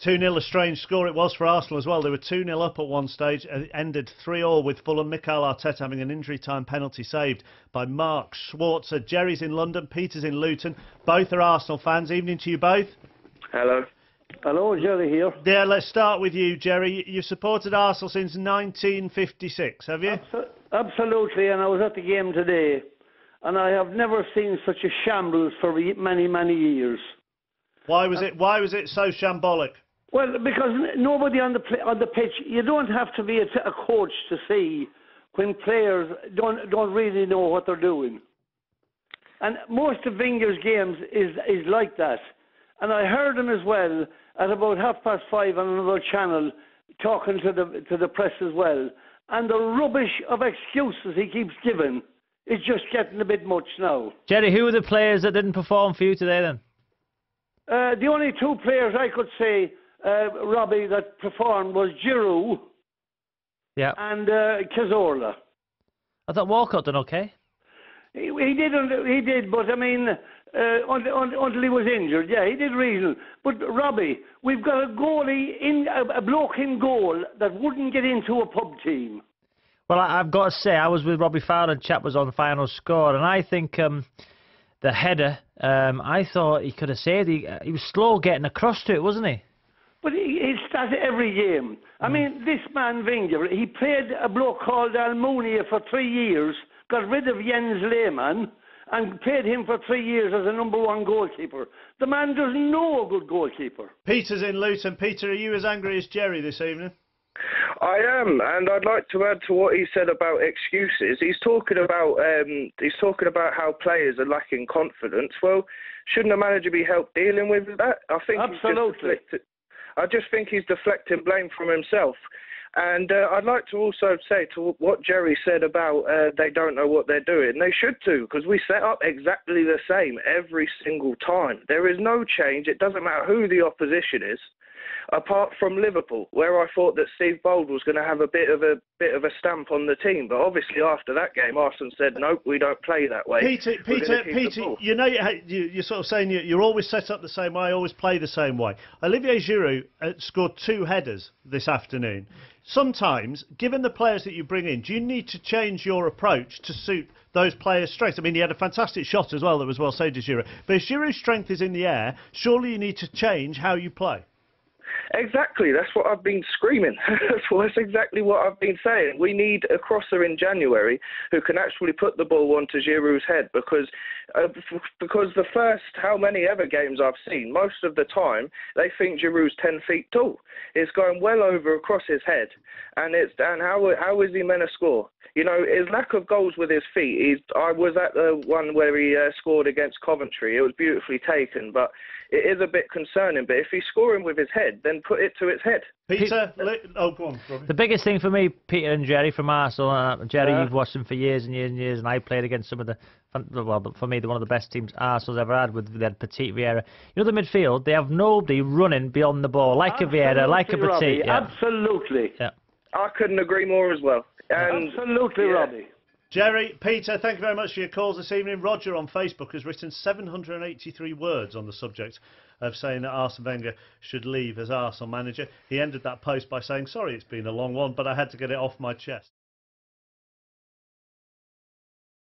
2-0, a strange score it was for Arsenal as well. They were 2-0 up at one stage. It ended 3-3 with Fulham. Mikel Arteta having an injury time penalty saved by Mark Schwarzer. Jerry's in London, Peter's in Luton. Both are Arsenal fans. Evening to you both. Hello. Hello, Jerry here. Yeah, let's start with you, Jerry. You've supported Arsenal since 1956, have you? Absolutely, and I was at the game today, and I have never seen such a shambles for many, many years. Why was it so shambolic? Well, because nobody on the pitch. You don't have to be a coach to see when players don't really know what they're doing. And most of Wenger's games is like that. And I heard him as well at about 5:30 on another channel talking to the press as well. And the rubbish of excuses he keeps giving is just getting a bit much now. Jerry, who were the players that didn't perform for you today then? The only two players I could say, Robbie, that performed was Giroud and Cazorla. I thought Walcott done okay. He did, but I mean, until he was injured, yeah, he did reason. But Robbie, we've got a goalie a bloke in goal that wouldn't get into a pub team. Well, I've got to say, I was with Robbie Fowler, and chap was on the final score, and I think the header, I thought he could have saved. He was slow getting across to it, wasn't he? But he started every game. I mean, this man Wenger, he played a bloke called Almunia for 3 years, got rid of Jens Lehmann, and paid him for 3 years as a #1 goalkeeper. The man doesn't know a good goalkeeper. Peter's in Luton. Peter, are you as angry as Jerry this evening? I am, and I'd like to add to what he said about excuses. He's talking about how players are lacking confidence. Well, shouldn't a manager be helped dealing with that? I think absolutely. I just think he's deflecting blame from himself. And I'd like to also say to what Jerry said about they don't know what they're doing. They should too, because we set up exactly the same every single time. There is no change. It doesn't matter who the opposition is, apart from Liverpool, where I thought that Steve Bold was going to have a bit of a stamp on the team. But obviously after that game, Arsenal said, nope, we don't play that way. Peter, you know, you're sort of saying you're always set up the same way, always play the same way. Olivier Giroud scored 2 headers this afternoon. Sometimes, given the players that you bring in, do you need to change your approach to suit those players' strengths? I mean, he had a fantastic shot as well that was well saved as Giroud. But if Giroud's strength is in the air, surely you need to change how you play. Exactly, that's what I've been screaming. That's exactly what I've been saying. We need a crosser in January who can actually put the ball onto Giroud's head, because the first how many ever games I've seen, most of the time they think Giroud's 10 feet tall. It's going well over across his head, and how is he meant to score? You know, his lack of goals with his feet. I was at the one where he scored against Coventry. It was beautifully taken, but it is a bit concerning. But if he's scoring with his head, then put it to its head. Peter, go on, Robbie. The biggest thing for me, Peter and Jerry from Arsenal, Jerry, you've watched them for years and years and years, and I played against some of the, well, for me, they're one of the best teams Arsenal's ever had with their Petit Vieira. You know, the midfield, they have nobody running beyond the ball, like a Vieira, like a Petit. Yeah. Absolutely. Yeah. I couldn't agree more as well. And absolutely, Robbie. Jerry, Peter, thank you very much for your calls this evening. Roger on Facebook has written 783 words on the subject of saying that Arsene Wenger should leave as Arsenal manager. He ended that post by saying, sorry, it's been a long one, but I had to get it off my chest.